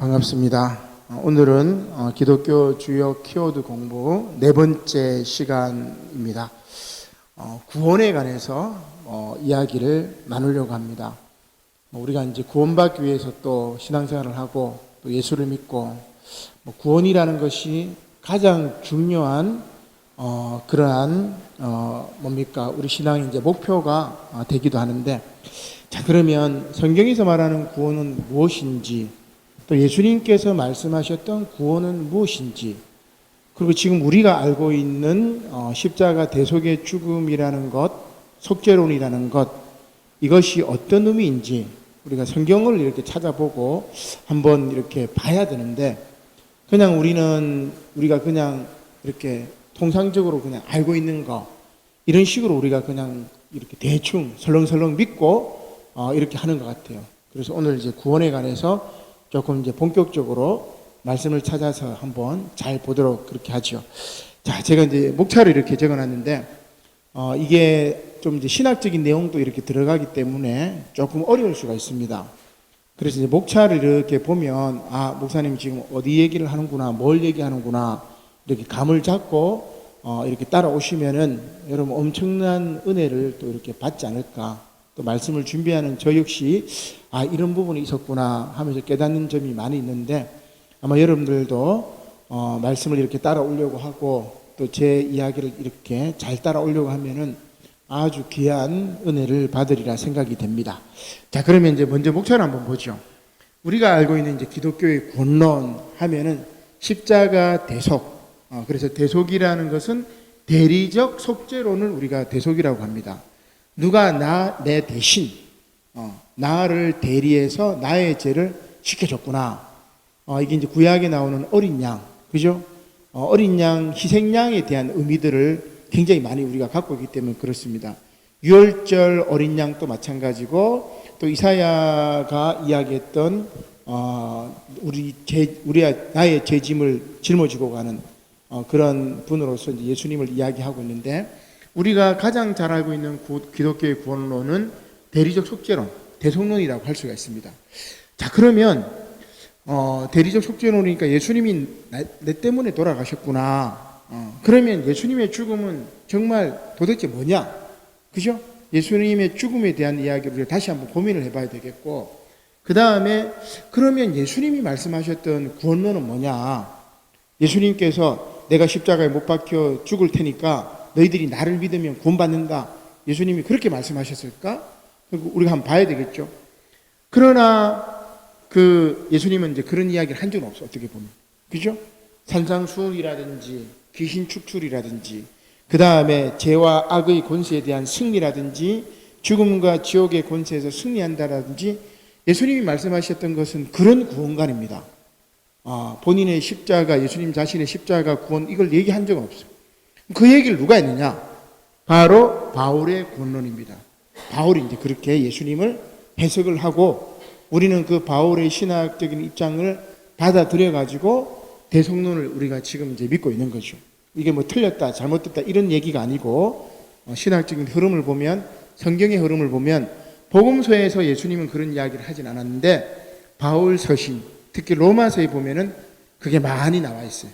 반갑습니다. 오늘은 기독교 주요 키워드 공부 네 번째 시간입니다. 구원에 관해서 이야기를 나누려고 합니다. 우리가 이제 구원받기 위해서 또 신앙생활을 하고 또 예수를 믿고 구원이라는 것이 가장 중요한 그러한 우리 신앙의 이제 목표가 되기도 하는데, 자, 그러면 성경에서 말하는 구원은 무엇인지, 또 예수님께서 말씀하셨던 구원은 무엇인지, 그리고 지금 우리가 알고 있는 십자가 대속의 죽음이라는 것, 속죄론이라는 것, 이것이 어떤 의미인지 우리가 성경을 이렇게 찾아보고 한번 이렇게 봐야 되는데, 그냥 우리가 그냥 이렇게 통상적으로 그냥 알고 있는 거, 이런 식으로 우리가 그냥 이렇게 대충 설렁설렁 믿고 이렇게 하는 것 같아요. 그래서 오늘 이제 구원에 관해서 조금 이제 본격적으로 말씀을 찾아서 한번 잘 보도록 그렇게 하죠. 자, 제가 이제 목차를 이렇게 적어놨는데, 이게 좀 이제 신학적인 내용도 이렇게 들어가기 때문에 조금 어려울 수가 있습니다. 그래서 이제 목차를 이렇게 보면, 목사님 지금 어디 얘기를 하는구나, 뭘 얘기하는구나, 이렇게 감을 잡고, 이렇게 따라오시면은 여러분 엄청난 은혜를 또 이렇게 받지 않을까. 또 말씀을 준비하는 저 역시 이런 부분이 있었구나 하면서 깨닫는 점이 많이 있는데, 아마 여러분들도 말씀을 이렇게 따라오려고 하고 또 제 이야기를 이렇게 잘 따라오려고 하면은 아주 귀한 은혜를 받으리라 생각이 됩니다. 자, 그러면 이제 먼저 목차를 한번 보죠. 우리가 알고 있는 이제 기독교의 구원론 하면은 십자가 대속, 그래서 대속이라는 것은 대리적 속죄론을 우리가 대속이라고 합니다. 누가 내 대신 나를 대리해서 나의 죄를 지켜줬구나. 이게 이제 구약에 나오는 어린 양, 그죠? 어린 양, 희생양에 대한 의미들을 굉장히 많이 우리가 갖고 있기 때문에 그렇습니다. 유월절 어린 양도 마찬가지고, 또 이사야가 이야기했던 나의 죄짐을 짊어지고 가는 그런 분으로서 이제 예수님을 이야기하고 있는데, 우리가 가장 잘 알고 있는 기독교의 구원론은 대리적 속죄론, 대속론이라고 할 수가 있습니다. 자, 그러면 대리적 속죄론이니까 예수님이 내 때문에 돌아가셨구나. 그러면 예수님의 죽음은 정말 도대체 뭐냐? 그죠? 예수님의 죽음에 대한 이야기를 우리가 다시 한번 고민을 해봐야 되겠고, 그 다음에 그러면 예수님이 말씀하셨던 구원론은 뭐냐? 예수님께서 내가 십자가에 못 박혀 죽을 테니까 너희들이 나를 믿으면 구원받는다. 예수님이 그렇게 말씀하셨을까? 우리가 한번 봐야 되겠죠. 그러나 예수님은 이제 그런 이야기를 한 적은 없어, 어떻게 보면. 그죠? 산상수훈이라든지 귀신 축출이라든지, 그 다음에 죄와 악의 권세에 대한 승리라든지, 죽음과 지옥의 권세에서 승리한다라든지, 예수님이 말씀하셨던 것은 그런 구원관입니다. 본인의 십자가, 예수님 자신의 십자가 구원, 이걸 얘기한 적은 없어요. 그 얘기를 누가 했느냐? 바로 바울의 구원론입니다. 바울이 이제 그렇게 예수님을 해석을 하고, 우리는 그 바울의 신학적인 입장을 받아들여가지고 대속론을 우리가 지금 이제 믿고 있는 거죠. 이게 뭐 틀렸다, 잘못됐다 이런 얘기가 아니고, 신학적인 흐름을 보면, 성경의 흐름을 보면, 복음서에서 예수님은 그런 이야기를 하진 않았는데, 바울 서신, 특히 로마서에 보면은 그게 많이 나와 있어요.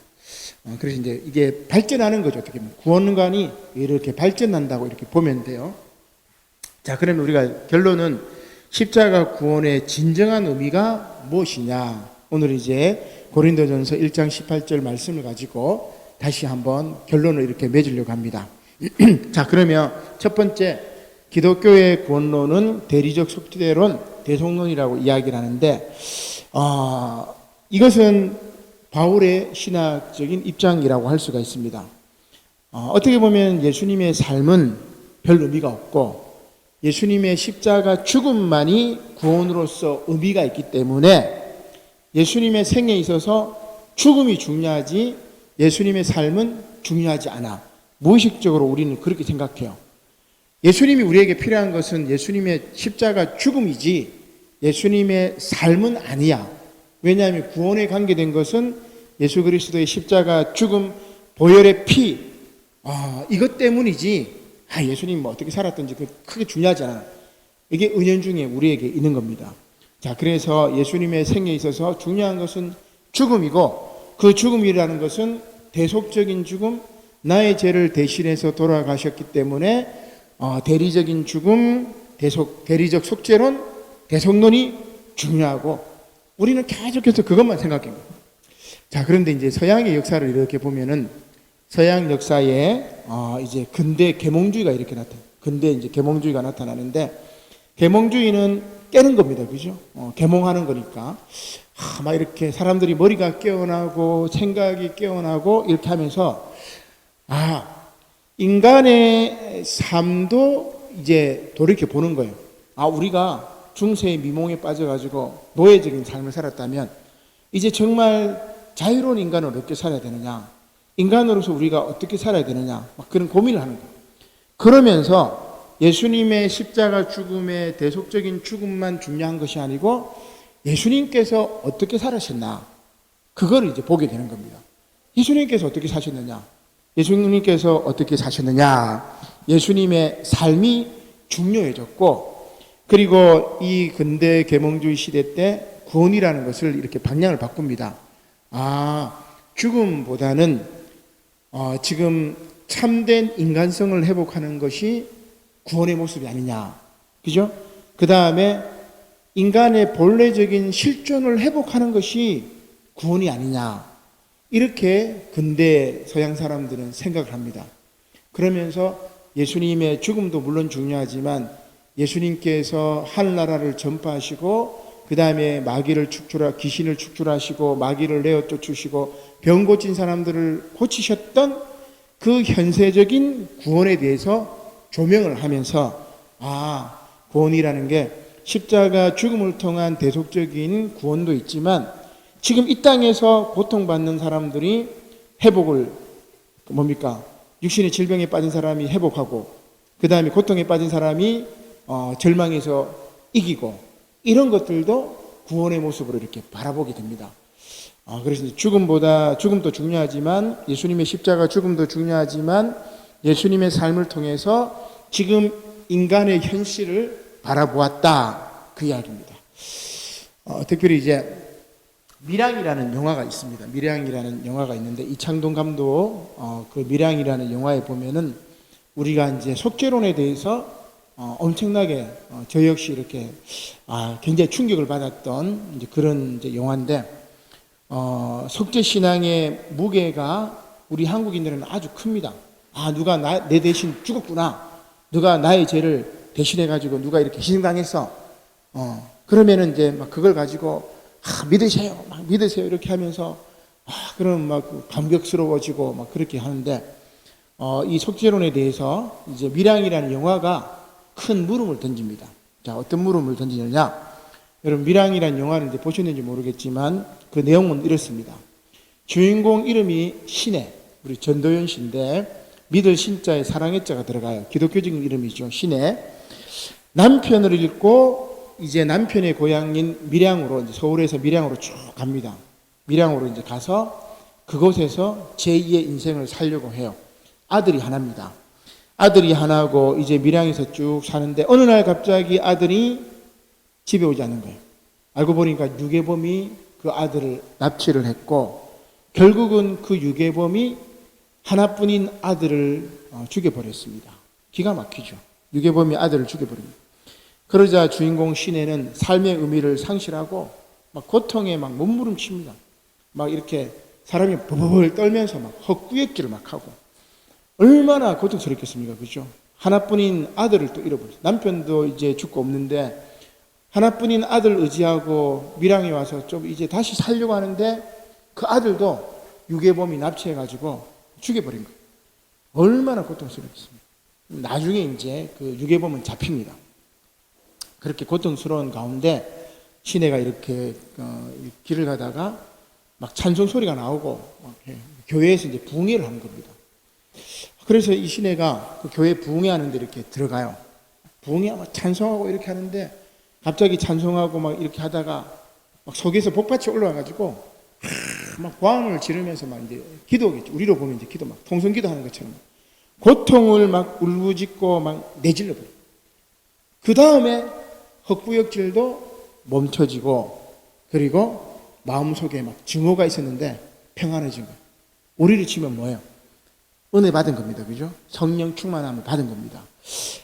그래서 이제 이게 발전하는 거죠. 어떻게 보면 구원관이 이렇게 발전한다고 이렇게 보면 돼요. 자, 그러면 우리가 결론은 십자가 구원의 진정한 의미가 무엇이냐? 오늘 이제 고린도전서 1장 18절 말씀을 가지고 다시 한번 결론을 이렇게 맺으려고 합니다. 자, 그러면 첫 번째, 기독교의 구원론은 대리적 속죄론, 대속론이라고 이야기를 하는데, 이것은 바울의 신학적인 입장이라고 할 수가 있습니다. 어떻게 보면 예수님의 삶은 별 의미가 없고, 예수님의 십자가 죽음만이 구원으로서 의미가 있기 때문에 예수님의 생에 있어서 죽음이 중요하지 예수님의 삶은 중요하지 않아. 무의식적으로 우리는 그렇게 생각해요. 예수님이 우리에게 필요한 것은 예수님의 십자가 죽음이지 예수님의 삶은 아니야. 왜냐하면 구원에 관계된 것은 예수 그리스도의 십자가 죽음, 보혈의 피, 이것 때문이지 예수님이 뭐 어떻게 살았든지 크게 중요하지 않아. 이게 은연중에 우리에게 있는 겁니다. 자, 그래서 예수님의 생애에 있어서 중요한 것은 죽음이고, 그 죽음이라는 것은 대속적인 죽음, 나의 죄를 대신해서 돌아가셨기 때문에 대리적인 죽음, 대리적 속죄론, 대속론이 중요하고, 우리는 계속해서 그것만 생각합니다. 자, 그런데 이제 서양의 역사를 이렇게 보면은, 서양 역사에 이제 근대 계몽주의가 이렇게 나타나요. 근대 이제 계몽주의가 나타나는데, 계몽주의는 깨는 겁니다, 그죠? 계몽하는 거니까 막 이렇게 사람들이 머리가 깨어나고 생각이 깨어나고 이렇게 하면서 인간의 삶도 이제 돌이켜 보는 거예요. 우리가 중세의 미몽에 빠져가지고 노예적인 삶을 살았다면 이제 정말 자유로운 인간으로 어떻게 살아야 되느냐, 인간으로서 우리가 어떻게 살아야 되느냐, 막 그런 고민을 하는 거예요. 그러면서 예수님의 십자가 죽음의 대속적인 죽음만 중요한 것이 아니고 예수님께서 어떻게 살으셨나, 그걸 이제 보게 되는 겁니다. 예수님께서 어떻게 사셨느냐, 예수님께서 어떻게 사셨느냐, 예수님의 삶이 중요해졌고, 그리고 이 근대 계몽주의 시대 때 구원이라는 것을 이렇게 방향을 바꿉니다. 죽음보다는 지금 참된 인간성을 회복하는 것이 구원의 모습이 아니냐, 그죠? 그 다음에 인간의 본래적인 실존을 회복하는 것이 구원이 아니냐, 이렇게 근대 서양 사람들은 생각을 합니다. 그러면서 예수님의 죽음도 물론 중요하지만 예수님께서 하늘나라를 전파하시고 그 다음에 귀신을 축출하시고 마귀를 내어 쫓으시고 병 고친 사람들을 고치셨던 그 현세적인 구원에 대해서 조명을 하면서 구원이라는 게 십자가 죽음을 통한 대속적인 구원도 있지만 지금 이 땅에서 고통받는 사람들이 회복을 육신의 질병에 빠진 사람이 회복하고 그 다음에 고통에 빠진 사람이 절망에서 이기고, 이런 것들도 구원의 모습으로 이렇게 바라보게 됩니다. 그래서 죽음도 중요하지만 예수님의 십자가 죽음도 중요하지만 예수님의 삶을 통해서 지금 인간의 현실을 바라보았다, 그 이야기입니다. 특별히 이제 밀양이라는 영화가 있습니다. 밀양이라는 영화가 있는데 이창동 감독 그 밀양이라는 영화에 보면은 우리가 이제 속죄론에 대해서 엄청나게 저 역시 이렇게 굉장히 충격을 받았던 이제 그런 이제 영화인데, 속죄 신앙의 무게가 우리 한국인들은 아주 큽니다. 누가 내 대신 죽었구나, 누가 나의 죄를 대신해 가지고 누가 이렇게 희생당했어. 그러면은 이제 막 그걸 가지고 믿으세요, 막 믿으세요 이렇게 하면서 그럼 막 감격스러워지고 막 그렇게 하는데, 이 속죄론에 대해서 이제 밀양이라는 영화가 큰 물음을 던집니다. 자, 어떤 물음을 던지느냐? 여러분, 밀양이라는 영화를 이제 보셨는지 모르겠지만 그 내용은 이렇습니다. 주인공 이름이 신혜, 우리 전도연 씨인데 믿을 신자에 사랑의 자가 들어가요. 기독교적인 이름이죠, 신혜. 남편을 잃고 이제 남편의 고향인 밀양으로, 이제 서울에서 밀양으로 쭉 갑니다. 밀양으로 이제 가서 그곳에서 제2의 인생을 살려고 해요. 아들이 하나입니다. 아들이 하나고 이제 밀양에서 쭉 사는데 어느 날 갑자기 아들이 집에 오지 않는 거예요. 알고 보니까 유괴범이 그 아들을 납치를 했고 결국은 그 유괴범이 하나뿐인 아들을 죽여버렸습니다. 기가 막히죠. 유괴범이 아들을 죽여버립니다. 그러자 주인공 신혜는 삶의 의미를 상실하고 막 고통에 막 몸부림칩니다. 막 이렇게 사람이 버벅 떨면서 막 헛구역질을 막 하고, 얼마나 고통스럽겠습니까, 그죠? 하나뿐인 아들을 또 잃어버렸어요. 남편도 이제 죽고 없는데 하나뿐인 아들 의지하고 밀양에 와서 좀 이제 다시 살려고 하는데 그 아들도 유괴범이 납치해가지고 죽여버린 거예요. 얼마나 고통스럽겠습니까? 나중에 이제 그 유괴범은 잡힙니다. 그렇게 고통스러운 가운데 시내가 이렇게 길을 가다가 막 찬송 소리가 나오고 교회에서 이제 부흥회를 하는 겁니다. 그래서 이 시내가 그 교회 부흥회하는데 이렇게 들어가요. 부흥회 막 찬송하고 이렇게 하는데 갑자기 찬송하고 막 이렇게 하다가 막 속에서 복받쳐 올라와가지고 막 고함을 지르면서 막 이제 기도하겠죠. 우리로 보면 이제 기도 막 통성기도 하는 것처럼 고통을 막 울부짖고 막 내질러 버려요. 그 다음에 헛구역질도 멈춰지고 그리고 마음속에 막 증오가 있었는데 평안해진 거예요. 우리를 치면 뭐예요? 은혜 받은 겁니다. 그죠? 성령 충만함을 받은 겁니다.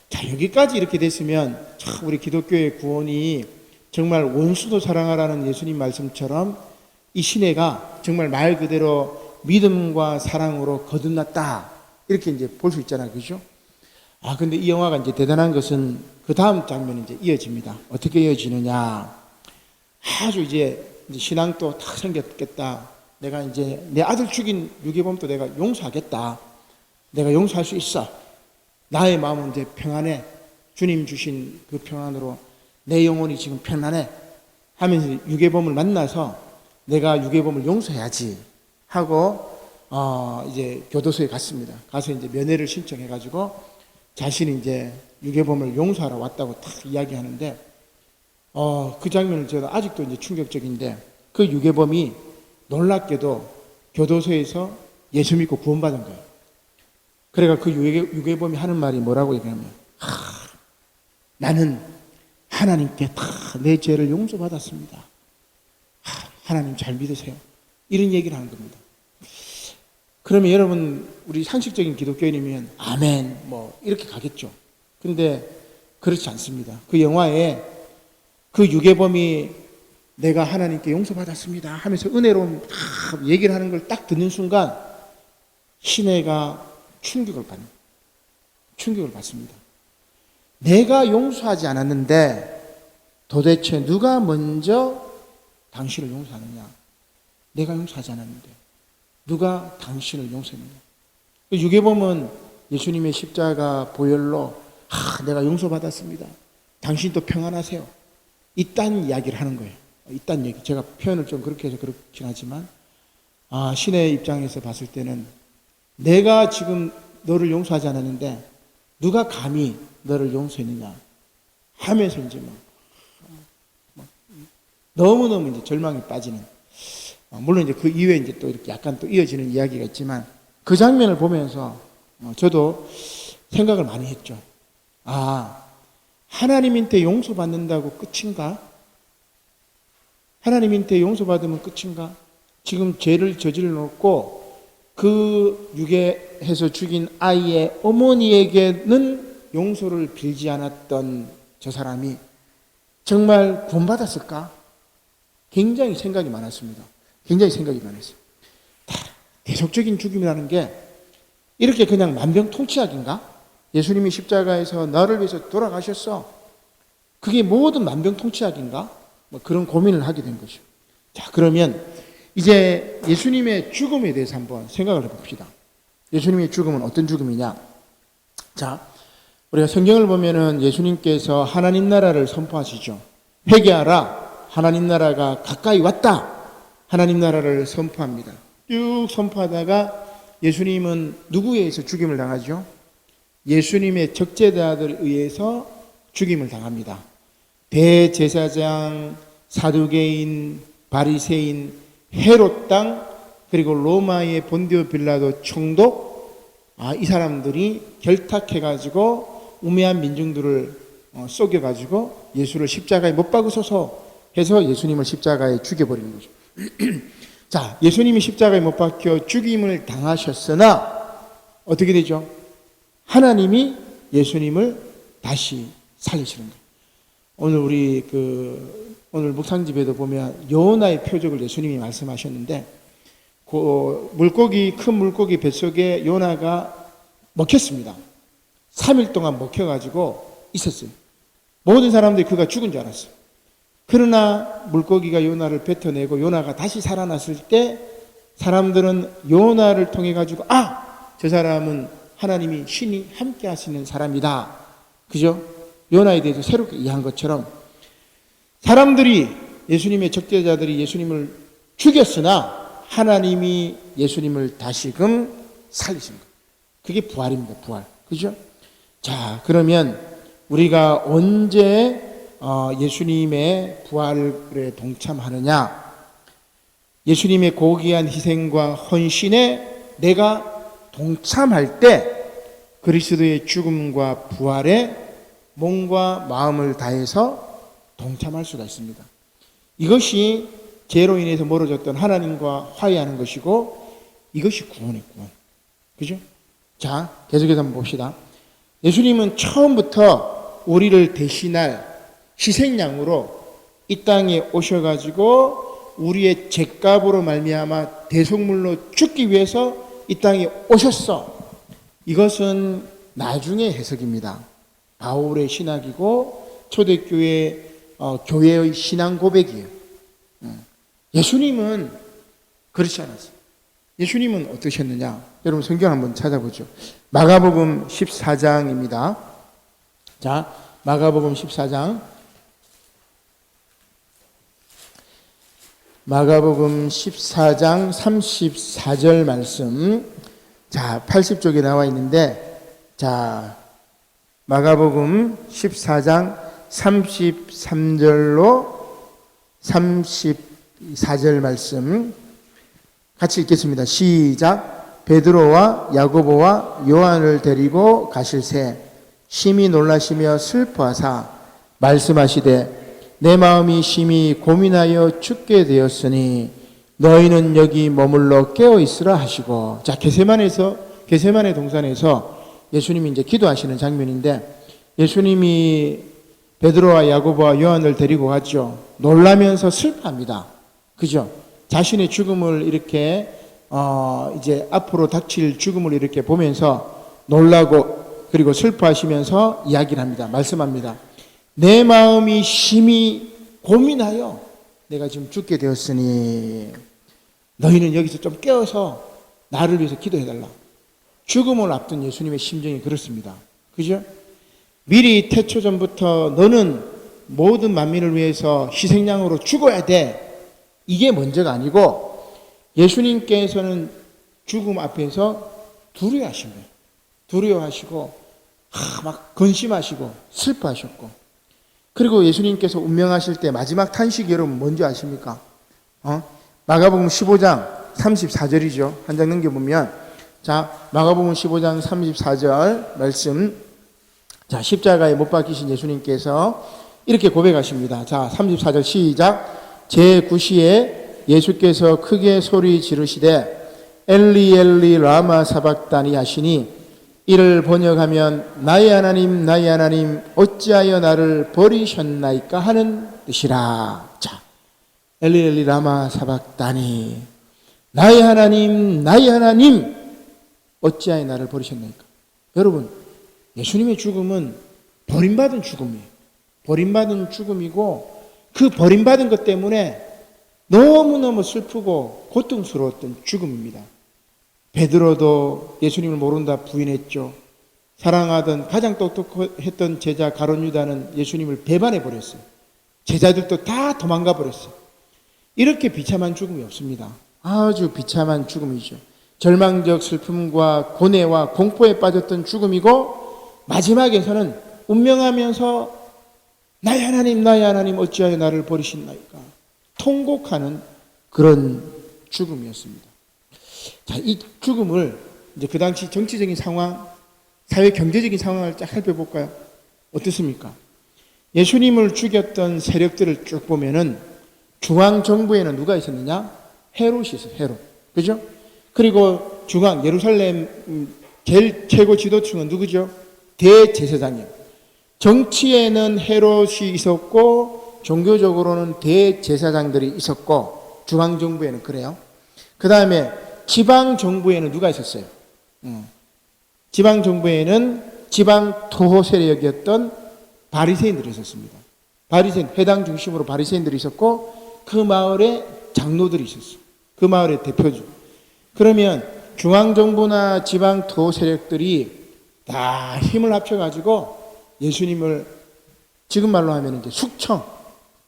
자, 여기까지 이렇게 됐으면 참 우리 기독교의 구원이 정말 원수도 사랑하라는 예수님 말씀처럼 이 시내가 정말 말 그대로 믿음과 사랑으로 거듭났다. 이렇게 이제 볼 수 있잖아요. 그죠? 근데 이 영화가 이제 대단한 것은 그 다음 장면이 이제 이어집니다. 어떻게 이어지느냐. 아주 이제 신앙도 탁 생겼겠다. 내가 이제 내 아들 죽인 유괴범도 내가 용서하겠다. 내가 용서할 수 있어. 나의 마음은 이제 평안해. 주님 주신 그 평안으로 내 영혼이 지금 편안해. 하면서 유괴범을 만나서 내가 유괴범을 용서해야지 하고 이제 교도소에 갔습니다. 가서 이제 면회를 신청해가지고 자신이 이제 유괴범을 용서하러 왔다고 딱 이야기하는데 그 장면을 제가 아직도 이제 충격적인데 그 유괴범이 놀랍게도 교도소에서 예수 믿고 구원받은 거예요. 그래가 그 유괴범이 하는 말이 뭐라고 얘기하냐면 나는 하나님께 다 내 죄를 용서받았습니다. 하나님 잘 믿으세요. 이런 얘기를 하는 겁니다. 그러면 여러분 우리 상식적인 기독교인이면 아멘 뭐 이렇게 가겠죠. 근데 그렇지 않습니다. 그 영화에 그 유괴범이 내가 하나님께 용서받았습니다 하면서 은혜로운 다 얘기를 하는 걸 딱 듣는 순간 시내가 충격을 받습니다. 내가 용서하지 않았는데 도대체 누가 먼저 당신을 용서하느냐? 내가 용서하지 않았는데 누가 당신을 용서했느냐? 유괴범은 예수님의 십자가 보혈로 내가 용서받았습니다. 당신도 평안하세요. 이딴 이야기를 하는 거예요. 이딴 얘기. 제가 표현을 좀 그렇게 해서 그렇긴 하지만 신의 입장에서 봤을 때는 내가 지금 너를 용서하지 않았는데 누가 감히 너를 용서했느냐 하면서 이제 너무너무 이제 절망에 빠지는, 물론 이제 그 이후에 이제 또 이렇게 약간 또 이어지는 이야기가 있지만 그 장면을 보면서 저도 생각을 많이 했죠. 하나님한테 용서받는다고 끝인가? 하나님한테 용서받으면 끝인가? 지금 죄를 저질러 놓고 그 유괴해서 죽인 아이의 어머니에게는 용서를 빌지 않았던 저 사람이 정말 구원받았을까? 굉장히 생각이 많았습니다. 굉장히 생각이 많았어요. 대속적인 죽임이라는 게 이렇게 그냥 만병통치약인가? 예수님이 십자가에서 나를 위해서 돌아가셨어. 그게 모든 만병통치약인가? 그런 고민을 하게 된 거죠. 자, 그러면 이제 예수님의 죽음에 대해서 한번 생각을 해봅시다. 예수님의 죽음은 어떤 죽음이냐? 자, 우리가 성경을 보면은 예수님께서 하나님 나라를 선포하시죠. 회개하라. 하나님 나라가 가까이 왔다. 하나님 나라를 선포합니다. 쭉 선포하다가 예수님은 누구에 의해서 죽임을 당하죠? 예수님의 적제자들에 의해서 죽임을 당합니다. 대제사장, 사두개인, 바리새인, 헤롯 땅, 그리고 로마의 본디오 빌라도 총독, 이 사람들이 결탁해가지고 우매한 민중들을 속여가지고 예수를 십자가에 못 박으소서 해서 예수님을 십자가에 죽여버리는 거죠. 자, 예수님이 십자가에 못 박혀 죽임을 당하셨으나 어떻게 되죠? 하나님이 예수님을 다시 살리시는 거예요. 오늘 우리 오늘 묵상집에도 보면 요나의 표적을 예수님이 말씀하셨는데 큰 물고기 뱃속에 요나가 먹혔습니다. 3일 동안 먹혀가지고 있었어요. 모든 사람들이 그가 죽은 줄 알았어요. 그러나 물고기가 요나를 뱉어내고 요나가 다시 살아났을 때 사람들은 요나를 통해 가지고 저 사람은 하나님이 신이 함께 하시는 사람이다. 그죠? 요나에 대해서 새롭게 이해한 것처럼 사람들이 예수님의 적대자들이 예수님을 죽였으나 하나님이 예수님을 다시금 살리신 거예요. 그게 부활입니다. 부활. 그죠? 자, 그러면 우리가 언제 예수님의 부활에 동참하느냐? 예수님의 고귀한 희생과 헌신에 내가 동참할 때 그리스도의 죽음과 부활에 몸과 마음을 다해서 동참할 수가 있습니다. 이것이 죄로 인해서 멀어졌던 하나님과 화해하는 것이고 이것이 구원의 구원. 그죠? 자, 계속해서 한번 봅시다. 예수님은 처음부터 우리를 대신할 희생양으로 이 땅에 오셔가지고 우리의 죄값으로 말미암아 대속물로 죽기 위해서 이 땅에 오셨어. 이것은 나중의 해석입니다. 바울의 신학이고 초대교회 교회의 신앙 고백이에요. 예수님은 그렇지 않았어요. 예수님은 어떠셨느냐? 여러분 성경 한번 찾아보죠. 마가복음 14장입니다. 자, 마가복음 14장. 마가복음 14장 34절 말씀. 자, 80쪽에 나와 있는데, 자, 마가복음 14장 33절로 34절 말씀 같이 읽겠습니다. 시작. 베드로와 야고보와 요한을 데리고 가실새 심히 놀라시며 슬퍼하사 말씀하시되 내 마음이 심히 고민하여 죽게 되었으니 너희는 여기 머물러 깨어 있으라 하시고. 자, 게세마네 동산에서 예수님이 이제 기도하시는 장면인데 예수님이 베드로와 야고보와 요한을 데리고 갔죠. 놀라면서 슬퍼합니다. 그죠? 자신의 죽음을 이렇게 이제 앞으로 닥칠 죽음을 이렇게 보면서 놀라고 그리고 슬퍼하시면서 이야기를 합니다. 말씀합니다. 내 마음이 심히 고민하여 내가 지금 죽게 되었으니 너희는 여기서 좀 깨어서 나를 위해서 기도해달라. 죽음을 앞둔 예수님의 심정이 그렇습니다. 그죠? 미리 태초 전부터 너는 모든 만민을 위해서 희생양으로 죽어야 돼. 이게 먼저가 아니고 예수님께서는 죽음 앞에서 두려워하신 거예요. 두려워하시고 막 근심하시고 슬퍼하셨고 그리고 예수님께서 운명하실 때 마지막 탄식이 여러분 뭔지 아십니까? 마가복음 15장 34절이죠. 한 장 넘겨보면 자, 마가복음 15장 34절 말씀. 자, 십자가에 못 박히신 예수님께서 이렇게 고백하십니다. 자, 34절 시작. 제9시에 예수께서 크게 소리 지르시되 엘리 엘리 라마 사박다니 하시니 이를 번역하면 나의 하나님 어찌하여 나를 버리셨나이까 하는 뜻이라. 자, 엘리 엘리 라마 사박다니 나의 하나님 어찌하여 나를 버리셨나이까. 여러분 예수님의 죽음은 버림받은 죽음이에요. 버림받은 죽음이고 그 버림받은 것 때문에 너무너무 슬프고 고통스러웠던 죽음입니다. 베드로도 예수님을 모른다 부인했죠. 사랑하던 가장 똑똑했던 제자 가룟 유다는 예수님을 배반해 버렸어요. 제자들도 다 도망가 버렸어요. 이렇게 비참한 죽음이 없습니다. 아주 비참한 죽음이죠. 절망적 슬픔과 고뇌와 공포에 빠졌던 죽음이고 마지막에서는 운명하면서 나의 하나님 어찌하여 나를 버리셨나이까 통곡하는 그런 죽음이었습니다. 자, 이 죽음을 이제 그 당시 정치적인 상황, 사회 경제적인 상황을 쫙 살펴볼까요? 어떻습니까? 예수님을 죽였던 세력들을 쭉 보면은 중앙 정부에는 누가 있었느냐? 헤롯이 있어요. 헤롯. 그죠? 그리고 중앙 예루살렘 제일 최고 지도층은 누구죠? 대제사장이요. 정치에는 헤롯이 있었고 종교적으로는 대제사장들이 있었고 중앙정부에는 그래요. 그 다음에 지방정부에는 누가 있었어요? 지방정부에는 지방 토호 세력이었던 바리새인들이 있었습니다. 바리새인, 회당 중심으로 바리새인들이 있었고 그 마을에 장로들이 있었어요. 그 마을의 대표죠. 그러면 중앙정부나 지방 토호 세력들이 다 힘을 합쳐가지고 예수님을 지금 말로 하면 이제 숙청,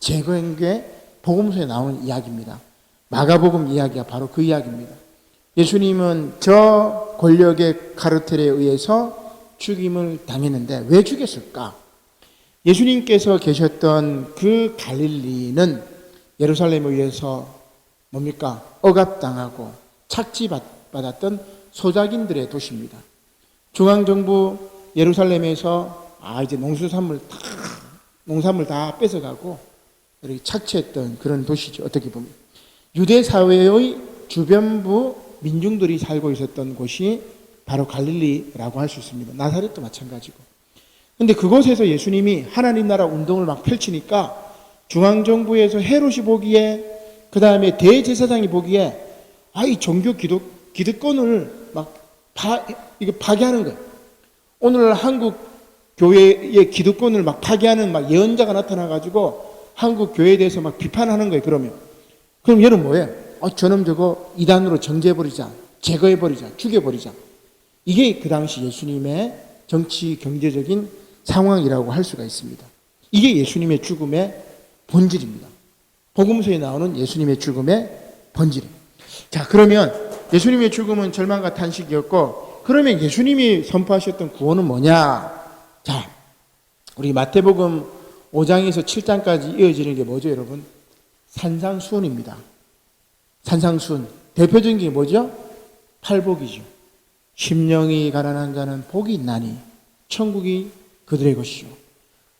제거한 게 복음서에 나온 이야기입니다. 마가복음 이야기가 바로 그 이야기입니다. 예수님은 저 권력의 카르텔에 의해서 죽임을 당했는데 왜 죽였을까? 예수님께서 계셨던 그 갈릴리는 예루살렘에 의해서 뭡니까? 억압당하고 착지받았던 소작인들의 도시입니다. 중앙정부 예루살렘에서 이제 농산물 다 뺏어가고 이렇게 착취했던 그런 도시죠. 어떻게 보면 유대 사회의 주변부 민중들이 살고 있었던 곳이 바로 갈릴리라고 할 수 있습니다. 나사렛도 마찬가지고. 근데 그곳에서 예수님이 하나님 나라 운동을 막 펼치니까 중앙정부에서 헤롯이 보기에, 그 다음에 대제사장이 보기에, 이 종교 기득권을 막 이거 파괴하는 거예요. 오늘 한국 교회의 기득권을 막 파괴하는 막 예언자가 나타나가지고 한국 교회에 대해서 막 비판하는 거예요. 그럼 얘는 뭐예요? 저놈 저거 이단으로 정죄해버리자, 제거해버리자, 죽여버리자. 이게 그 당시 예수님의 정치 경제적인 상황이라고 할 수가 있습니다. 이게 예수님의 죽음의 본질입니다. 복음서에 나오는 예수님의 죽음의 본질이에요. 자, 그러면 예수님의 죽음은 절망과 탄식이었고, 그러면 예수님이 선포하셨던 구원은 뭐냐? 자, 우리 마태복음 5장에서 7장까지 이어지는 게 뭐죠, 여러분? 산상수훈입니다. 산상수훈. 대표적인 게 뭐죠? 팔복이죠. 심령이 가난한 자는 복이 있나니 천국이 그들의 것이요.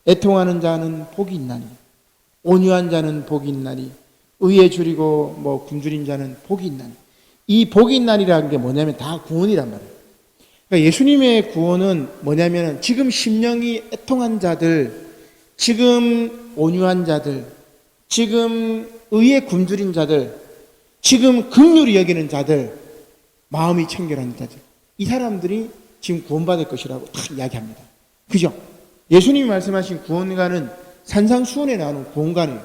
애통하는 자는 복이 있나니, 온유한 자는 복이 있나니, 의에 줄이고 굶주린 자는 복이 있나니. 이 복이 있나니라는 게 뭐냐면 다 구원이란 말이에요. 그러니까 예수님의 구원은 뭐냐면 지금 심령이 애통한 자들, 지금 온유한 자들, 지금 의에 굶주린 자들, 지금 긍휼히 여기는 자들, 마음이 청결한 자들, 이 사람들이 지금 구원받을 것이라고 딱 이야기합니다. 그죠? 예수님이 말씀하신 구원관은 산상수훈에 나오는 구원관이에요.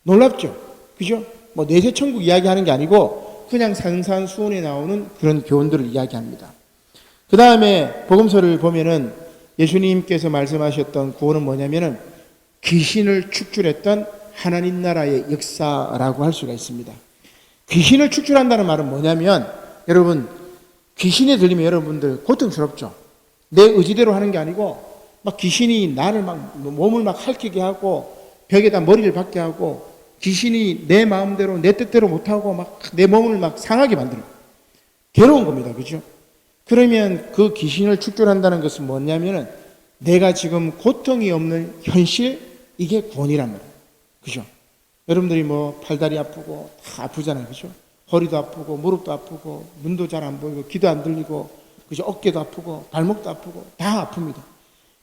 놀랍죠? 그죠? 내세천국 이야기하는 게 아니고 그냥 산상수훈에 나오는 그런 교훈들을 이야기합니다. 그 다음에 복음서를 보면은 예수님께서 말씀하셨던 구원은 뭐냐면은 귀신을 축출했던 하나님 나라의 역사라고 할 수가 있습니다. 귀신을 축출한다는 말은 뭐냐면, 여러분, 귀신에 들리면 여러분들 고통스럽죠? 내 의지대로 하는 게 아니고 막 귀신이 나를 막 몸을 막 핥히게 하고 벽에다 머리를 박게 하고 귀신이 내 마음대로 내 뜻대로 못하고 막 내 몸을 막 상하게 만들어요. 괴로운 겁니다. 그죠? 그러면 그 귀신을 축출한다는 것은 뭐냐면은 내가 지금 고통이 없는 현실, 이게 구원이란 말이에요. 그죠? 여러분들이 팔다리 아프고 다 아프잖아요. 그죠? 허리도 아프고 무릎도 아프고 눈도 잘 안 보이고 귀도 안 들리고, 그죠? 어깨도 아프고 발목도 아프고 다 아픕니다.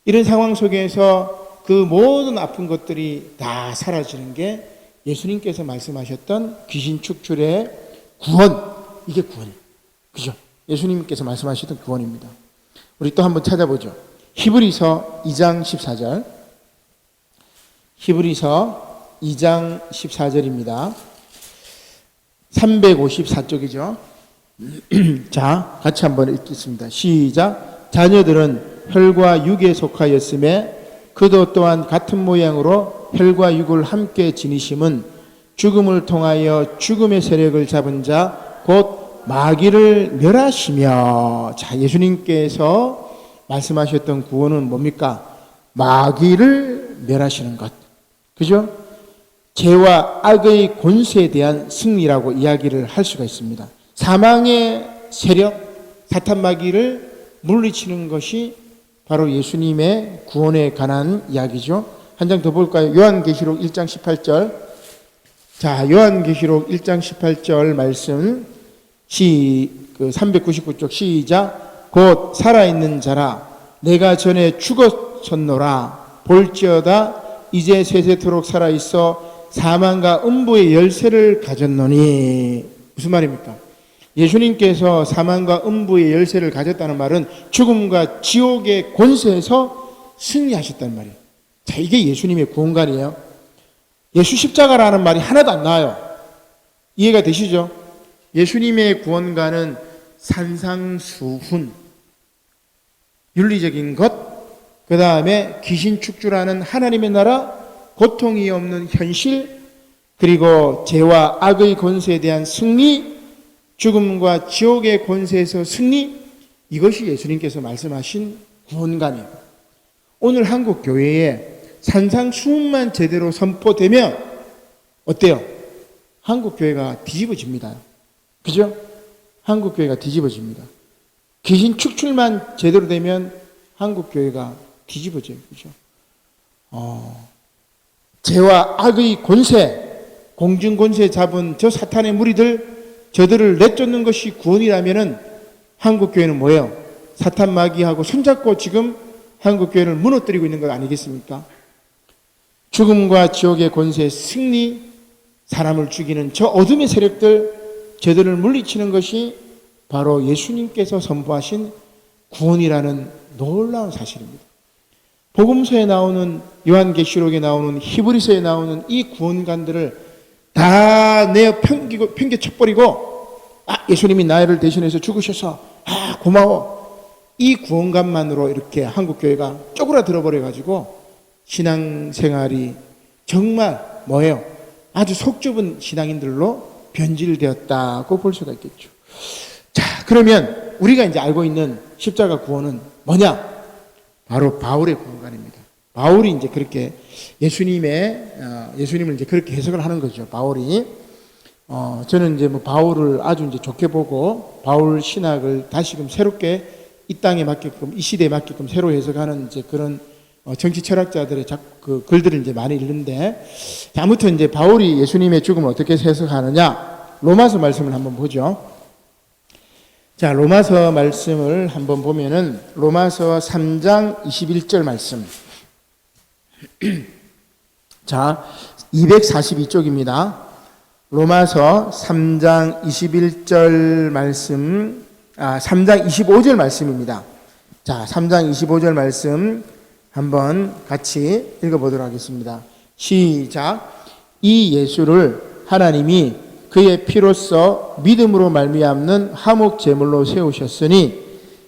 이런 상황 속에서 그 모든 아픈 것들이 다 사라지는 게 예수님께서 말씀하셨던 귀신 축출의 구원, 이게 구원이에요. 그죠? 예수님께서 말씀하셨던 구원입니다. 우리 또 한번 찾아보죠. 히브리서 2장 14절. 히브리서 2장 14절입니다. 354쪽이죠. 자, 같이 한번 읽겠습니다. 시작. 자녀들은 혈과 육에 속하였음에 그도 또한 같은 모양으로 혈과 육을 함께 지니심은 죽음을 통하여 죽음의 세력을 잡은 자 곧 마귀를 멸하시며. 자, 예수님께서 말씀하셨던 구원은 뭡니까? 마귀를 멸하시는 것. 그죠? 죄와 악의 권세에 대한 승리라고 이야기를 할 수가 있습니다. 사망의 세력, 사탄 마귀를 물리치는 것이 바로 예수님의 구원에 관한 이야기죠. 한 장 더 볼까요? 요한계시록 1장 18절. 자, 요한계시록 1장 18절 말씀 399쪽 시작. 곧 살아있는 자라 내가 전에 죽었었노라 볼지어다 이제 세세토록 살아있어 사망과 음부의 열쇠를 가졌노니. 무슨 말입니까? 예수님께서 사망과 음부의 열쇠를 가졌다는 말은 죽음과 지옥의 권세에서 승리하셨다는 말이에요. 자, 이게 예수님의 구원관이에요. 예수 십자가라는 말이 하나도 안 나와요. 이해가 되시죠? 예수님의 구원관은 산상수훈, 윤리적인 것, 그 다음에 귀신 축출하는 하나님의 나라, 고통이 없는 현실, 그리고 죄와 악의 권세에 대한 승리, 죽음과 지옥의 권세에서 승리, 이것이 예수님께서 말씀하신 구원관이에요. 오늘 한국 교회에 산상수훈만 제대로 선포되면 어때요? 한국 교회가 뒤집어집니다. 그죠? 한국 교회가 뒤집어집니다. 귀신 축출만 제대로 되면 한국 교회가 뒤집어져요. 그죠? 죄와 악의 권세, 공중 권세 잡은 저 사탄의 무리들, 저들을 내쫓는 것이 구원이라면은 한국교회는 뭐예요? 사탄 마귀하고 손잡고 지금 한국교회를 무너뜨리고 있는 것 아니겠습니까? 죽음과 지옥의 권세의 승리, 사람을 죽이는 저 어둠의 세력들, 저들을 물리치는 것이 바로 예수님께서 선포하신 구원이라는 놀라운 사실입니다. 복음서에 나오는, 요한계시록에 나오는, 히브리서에 나오는 이 구원관들을 다 내어 평겨쳐버리고, 예수님이 나를 대신해서 죽으셔서 고마워, 이 구원관만으로 이렇게 한국교회가 쪼그라들어버려가지고 신앙생활이 정말 뭐예요? 아주 속 좁은 신앙인들로 변질되었다고 볼 수가 있겠죠. 자, 그러면 우리가 이제 알고 있는 십자가 구원은 뭐냐? 바로 바울의 구원관입니다. 바울이 이제 그렇게 예수님을 이제 그렇게 해석을 하는 거죠. 바울이. 저는 이제 뭐 바울을 아주 이제 좋게 보고 바울 신학을 다시금 새롭게 이 땅에 맞게끔, 이 시대에 맞게끔 새로 해석하는 이제 그런 정치 철학자들의 그 글들을 이제 많이 읽는데, 아무튼 이제 바울이 예수님의 죽음을 어떻게 해석하느냐? 로마서 말씀을 한번 보죠. 자, 로마서 말씀을 한번 보면은 로마서 3장 21절 말씀. 자, 242쪽입니다. 로마서 3장 21절 말씀, 3장 25절 말씀입니다. 자, 3장 25절 말씀 한번 같이 읽어보도록 하겠습니다. 시작. 이 예수를 하나님이 그의 피로써 믿음으로 말미암는 화목 제물로 세우셨으니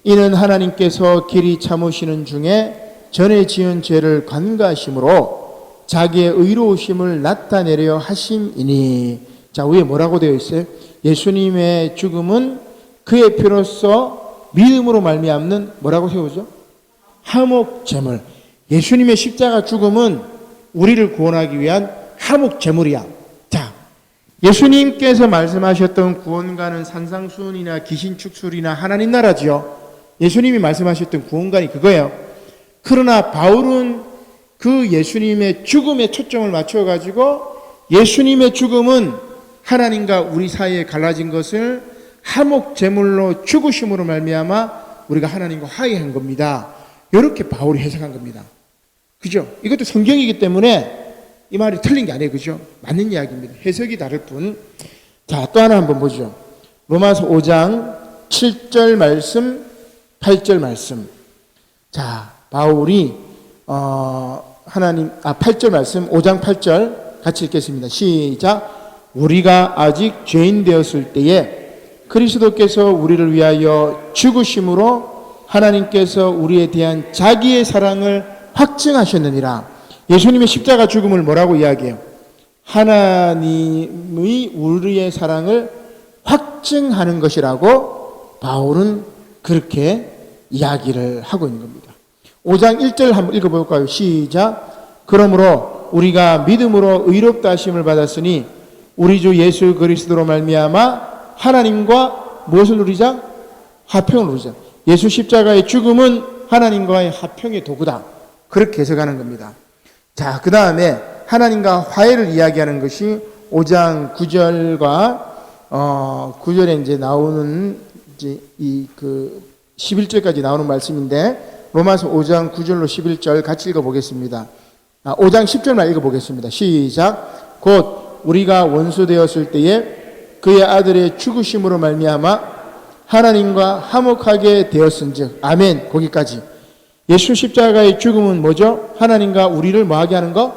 이는 하나님께서 길이 참으시는 중에 전에 지은 죄를 관가하심으로 자기의 의로우심을 나타내려 하심이니. 자, 위에 뭐라고 되어 있어요? 예수님의 죽음은 그의 피로써 믿음으로 말미암는 뭐라고 세우죠? 화목 제물. 예수님의 십자가 죽음은 우리를 구원하기 위한 화목 제물이야. 자, 예수님께서 말씀하셨던 구원관은 산상수훈이나 귀신축술이나 하나님 나라지요. 예수님이 말씀하셨던 구원관이 그거예요. 그러나 바울은 그 예수님의 죽음에 초점을 맞춰가지고 예수님의 죽음은 하나님과 우리 사이에 갈라진 것을 화목 제물로 죽으심으로 말미암아 우리가 하나님과 화해한 겁니다. 이렇게 바울이 해석한 겁니다. 그죠? 이것도 성경이기 때문에 이 말이 틀린 게 아니에요. 그죠? 맞는 이야기입니다. 해석이 다를 뿐. 자, 또 하나 한번 보죠. 로마서 5장 7절 말씀, 8절 말씀. 자, 바울이 8절 말씀, 5장 8절 같이 읽겠습니다. 시작. 우리가 아직 죄인 되었을 때에 그리스도께서 우리를 위하여 죽으심으로 하나님께서 우리에 대한 자기의 사랑을 확증하셨느니라. 예수님의 십자가 죽음을 뭐라고 이야기해요? 하나님의 우리의 사랑을 확증하는 것이라고 바울은 그렇게 이야기를 하고 있는 겁니다. 5장 1절 한번 읽어볼까요? 시작. 그러므로 우리가 믿음으로 의롭다 하심을 받았으니 우리 주 예수 그리스도로 말미암아 하나님과 무엇을 누리자? 화평을 누리자. 예수 십자가의 죽음은 하나님과의 화평의 도구다. 그렇게 해석하는 겁니다. 자, 그 다음에 하나님과 화해를 이야기하는 것이 5장 9절과 9절에 이제 나오는 이제 이 그 11절까지 나오는 말씀인데 로마서 5장 9절로 11절 같이 읽어보겠습니다. 5장 10절만 읽어보겠습니다. 시작. 곧 우리가 원수 되었을 때에 그의 아들의 죽으심으로 말미암아 하나님과 화목하게 되었은즉. 아멘. 거기까지. 예수 십자가의 죽음은 뭐죠? 하나님과 우리를 뭐하게 하는 거?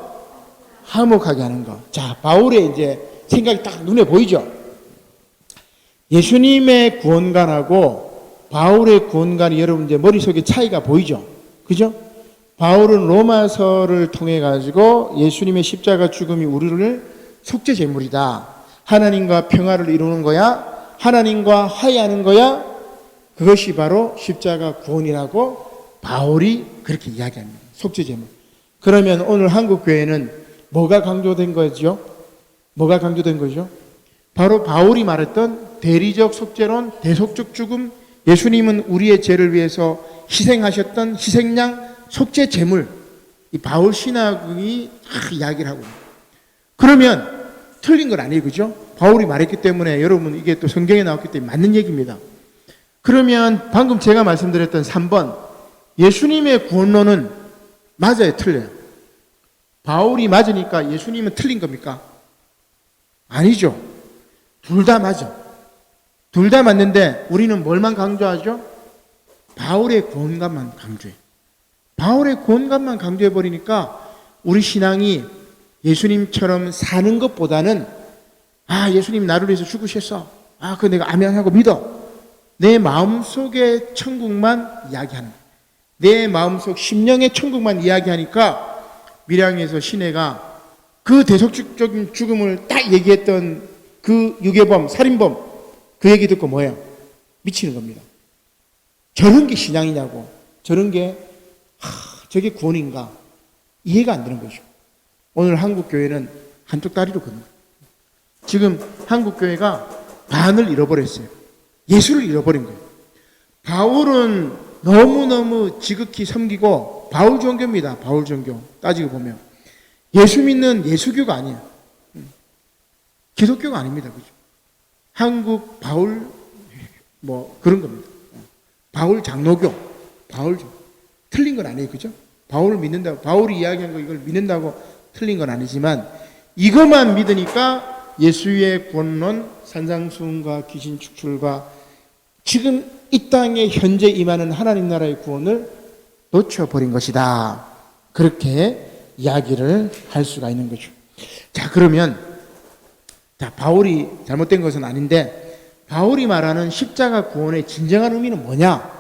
화목하게 하는 거. 자, 바울의 이제 생각이 딱 눈에 보이죠? 예수님의 구원관하고 바울의 구원관이 여러분 이제 머릿속에 차이가 보이죠? 그죠? 바울은 로마서를 통해 가지고 예수님의 십자가 죽음이 우리를 속죄 제물이다. 하나님과 평화를 이루는 거야. 하나님과 화해하는 거야. 그것이 바로 십자가 구원이라고 바울이 그렇게 이야기합니다. 속죄 제물. 그러면 오늘 한국 교회는 뭐가 강조된 거죠? 뭐가 강조된 거죠? 바로 바울이 말했던 대리적 속죄론, 대속적 죽음, 예수님은 우리의 죄를 위해서 희생하셨던 희생양, 속죄 제물, 이 바울 신학이 다 이야기를 하고 그러면 틀린 건 아니에요. 그죠? 바울이 말했기 때문에 여러분 이게 또 성경에 나왔기 때문에 맞는 얘기입니다. 그러면 방금 제가 말씀드렸던 3번 예수님의 구원론은 맞아요? 틀려요? 바울이 맞으니까 예수님은 틀린 겁니까? 아니죠. 둘 다 맞아. 둘 다 맞는데 우리는 뭘만 강조하죠? 바울의 구원관만 강조해. 바울의 구원관만 강조해버리니까 우리 신앙이 예수님처럼 사는 것보다는 예수님 나를 위해서 죽으셨어. 그거 내가 아멘하고 믿어. 내 마음속의 천국만 이야기하는 거야. 내 마음속 심령의 천국만 이야기하니까 밀양에서 시내가 그 대속적인 죽음을 딱 얘기했던 그 유괴범, 살인범 그 얘기 듣고 뭐예요? 미치는 겁니다. 저런 게 신앙이냐고. 저런 게 저게 구원인가? 이해가 안 되는 거죠. 오늘 한국교회는 한쪽 다리로 걷는 거예요. 지금 한국교회가 반을 잃어버렸어요. 예수를 잃어버린 거예요. 바울은 너무너무 지극히 섬기고 바울 종교입니다. 바울 종교 따지고 보면 예수 믿는 예수교가 아니에요. 기독교가 아닙니다. 그죠? 한국 바울 그런 겁니다. 바울 장로교, 바울 틀린 건 아니에요. 그죠? 바울을 믿는다고 바울이 이야기한 거 이걸 믿는다고 틀린 건 아니지만 이것만 믿으니까 예수의 구원론, 산상수훈과 귀신 축출과 지금 이 땅에 현재 임하는 하나님 나라의 구원을 놓쳐버린 것이다. 그렇게 이야기를 할 수가 있는 거죠. 자, 그러면 바울이 잘못된 것은 아닌데 바울이 말하는 십자가 구원의 진정한 의미는 뭐냐?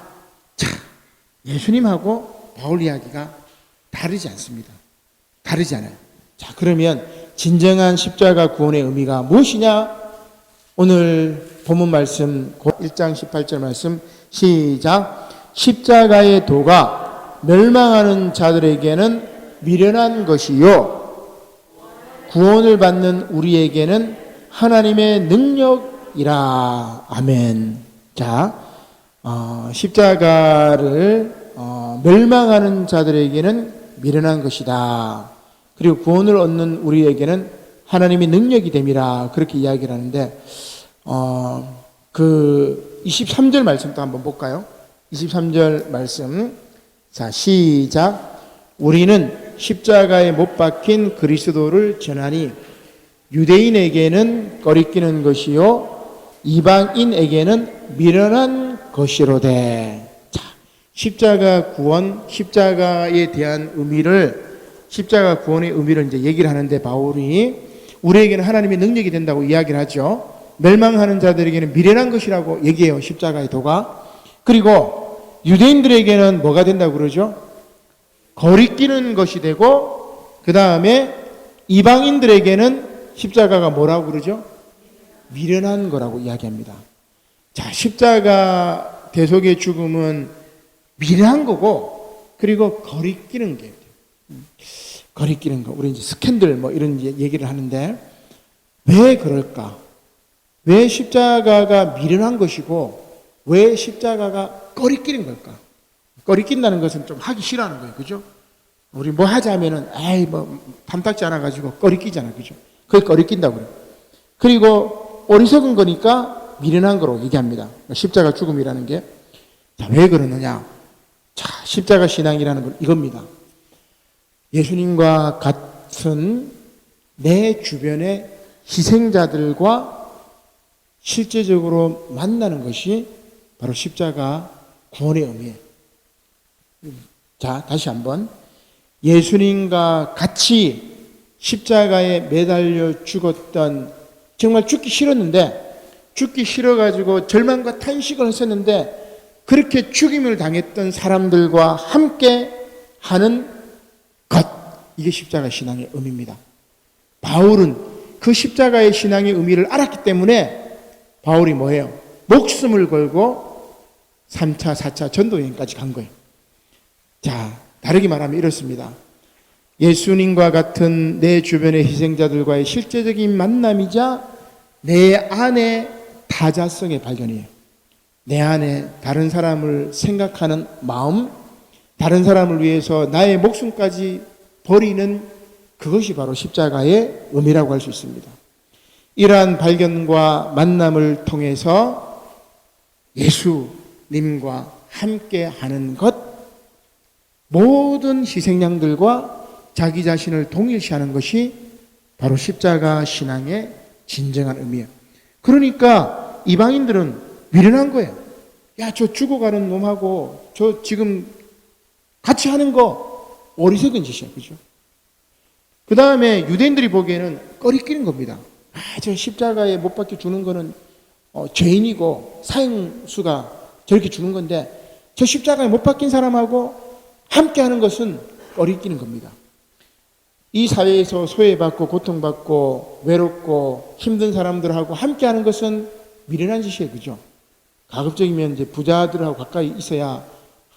자, 예수님하고 바울 이야기가 다르지 않습니다. 다르지 않아요. 자, 그러면 진정한 십자가 구원의 의미가 무엇이냐? 오늘 본문 말씀 1장 18절 말씀 시작. 십자가의 도가 멸망하는 자들에게는 미련한 것이요 구원을 받는 우리에게는 하나님의 능력이라. 아멘. 자, 십자가를 멸망하는 자들에게는 미련한 것이다. 그리고 구원을 얻는 우리에게는 하나님의 능력이 됨이라. 그렇게 이야기를 하는데 그 23절 말씀도 한번 볼까요? 23절 말씀. 자, 시작. 우리는 십자가에 못 박힌 그리스도를 전하니 유대인에게는 꺼리끼는 것이요 이방인에게는 미련한 것이로되. 자, 십자가 구원, 십자가에 대한 의미를 십자가 구원의 의미를 이제 얘기를 하는데 바울이 우리에게는 하나님의 능력이 된다고 이야기를 하죠. 멸망하는 자들에게는 미련한 것이라고 얘기해요. 십자가의 도가. 그리고 유대인들에게는 뭐가 된다고 그러죠? 거리끼는 것이 되고 그 다음에 이방인들에게는 십자가가 뭐라고 그러죠? 미련한 거라고 이야기합니다. 자, 십자가 대속의 죽음은 미련한 거고 그리고 거리끼는 게 거리끼는 거. 우리 이제 스캔들 이런 얘기를 하는데 왜 그럴까? 왜 십자가가 미련한 것이고 왜 십자가가 꺼리끼는 걸까? 꺼리낀다는 것은 좀 하기 싫어하는 거예요. 그죠? 우리 뭐 하자면은 탐탁지 않아가지고 꺼리끼잖아. 그죠? 그게 꺼리낀다고 그래요. 그리고 어리석은 거니까 미련한 거로 얘기합니다. 십자가 죽음이라는 게. 자, 왜 그러느냐? 자, 십자가 신앙이라는 건 이겁니다. 예수님과 같은 내 주변의 희생자들과 실제적으로 만나는 것이 바로 십자가 구원의 의미예요. 자, 다시 한번. 예수님과 같이 십자가에 매달려 죽었던, 정말 죽기 싫었는데, 죽기 싫어가지고 절망과 탄식을 했었는데, 그렇게 죽임을 당했던 사람들과 함께 하는 것. 이게 십자가 신앙의 의미입니다. 바울은 그 십자가의 신앙의 의미를 알았기 때문에 바울이 뭐예요? 목숨을 걸고 3차, 4차 전도여행까지 간 거예요. 자, 다르게 말하면 이렇습니다. 예수님과 같은 내 주변의 희생자들과의 실제적인 만남이자 내 안의 타자성의 발견이에요. 내 안에 다른 사람을 생각하는 마음, 다른 사람을 위해서 나의 목숨까지 버리는 그것이 바로 십자가의 의미라고 할 수 있습니다. 이러한 발견과 만남을 통해서 예수님과 함께 하는 것, 모든 희생양들과 자기 자신을 동일시하는 것이 바로 십자가 신앙의 진정한 의미예요. 그러니까 이방인들은 미련한 거예요. 야, 저 죽어가는 놈하고 저 지금 같이 하는 거 어리석은 짓이야. 그죠? 그 다음에 유대인들이 보기에는 꺼리끼는 겁니다. 아, 저 십자가에 못 박혀 죽는 거는 죄인이고 사형수가 저렇게 죽는 건데 저 십자가에 못 박힌 사람하고 함께 하는 것은 꺼리끼는 겁니다. 이 사회에서 소외받고 고통받고 외롭고 힘든 사람들하고 함께 하는 것은 미련한 짓이에요. 그죠? 가급적이면 이제 부자들하고 가까이 있어야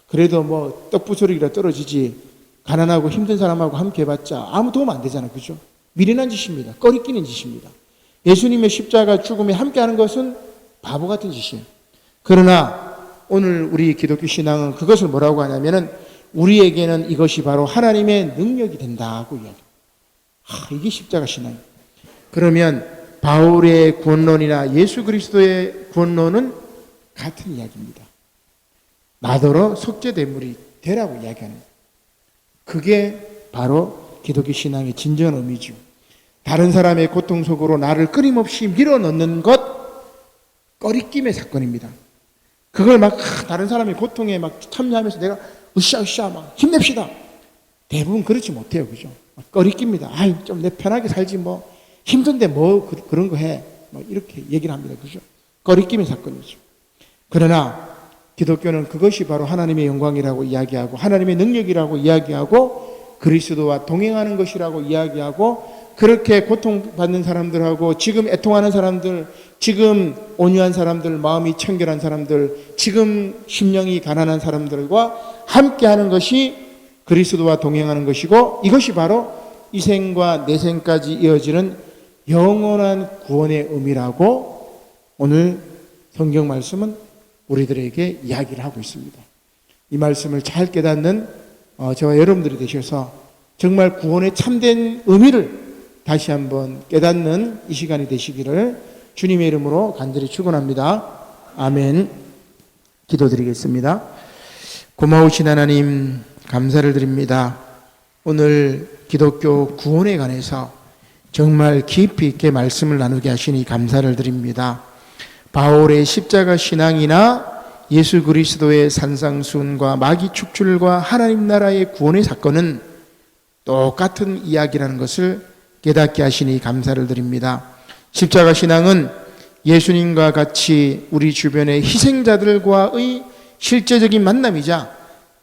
그래도 뭐 떡부스러기라 떨어지지, 가난하고 힘든 사람하고 함께 해봤자 아무 도움 안 되잖아요. 그죠? 미련한 짓입니다. 꺼리끼는 짓입니다. 예수님의 십자가 죽음에 함께 하는 것은 바보 같은 짓이에요. 그러나 오늘 우리 기독교 신앙은 그것을 뭐라고 하냐면은 우리에게는 이것이 바로 하나님의 능력이 된다고 이야기해요. 이게 십자가 신앙이에요. 그러면 바울의 구원론이나 예수 그리스도의 구원론은 같은 이야기입니다. 나더러 속죄대물이 되라고 이야기하는 거예요. 그게 바로 기독교 신앙의 진정한 의미죠. 다른 사람의 고통 속으로 나를 끊임없이 밀어넣는 것, 꺼리낌의 사건입니다. 그걸 막 다른 사람의 고통에 막 참여하면서 내가 으쌰으쌰 막 힘냅시다. 대부분 그렇지 못해요. 그죠? 꺼리낍니다. 아유, 좀 내 편하게 살지 뭐 힘든데 뭐 그런 거 해. 뭐 이렇게 얘기를 합니다. 그죠? 꺼리낌의 사건이죠. 그러나 기독교는 그것이 바로 하나님의 영광이라고 이야기하고 하나님의 능력이라고 이야기하고 그리스도와 동행하는 것이라고 이야기하고 그렇게 고통받는 사람들하고 지금 애통하는 사람들, 지금 온유한 사람들, 마음이 청결한 사람들, 지금 심령이 가난한 사람들과 함께하는 것이 그리스도와 동행하는 것이고 이것이 바로 이 생과 내생까지 이어지는 영원한 구원의 의미라고 오늘 성경 말씀은 우리들에게 이야기를 하고 있습니다. 이 말씀을 잘 깨닫는 저와 여러분들이 되셔서 정말 구원의 참된 의미를 다시 한번 깨닫는 이 시간이 되시기를 주님의 이름으로 간절히 축원합니다. 아멘. 기도드리겠습니다. 고마우신 하나님 감사를 드립니다. 오늘 기독교 구원에 관해서 정말 깊이 있게 말씀을 나누게 하시니 감사를 드립니다. 바울의 십자가 신앙이나 예수 그리스도의 산상수훈과 마귀 축출과 하나님 나라의 구원의 사건은 똑같은 이야기라는 것을 깨닫게 하시니 감사를 드립니다. 십자가 신앙은 예수님과 같이 우리 주변의 희생자들과의 실제적인 만남이자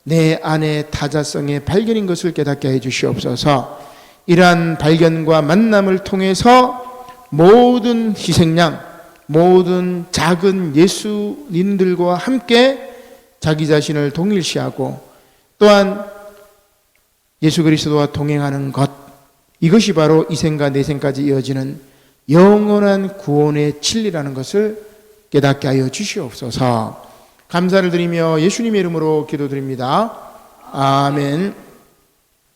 내 안의 타자성의 발견인 것을 깨닫게 해 주시옵소서. 이러한 발견과 만남을 통해서 모든 희생양, 모든 작은 예수님들과 함께 자기 자신을 동일시하고 또한 예수 그리스도와 동행하는 것, 이것이 바로 이 생과 내생까지 이어지는 영원한 구원의 진리라는 것을 깨닫게 하여 주시옵소서. 감사를 드리며 예수님의 이름으로 기도드립니다. 아멘.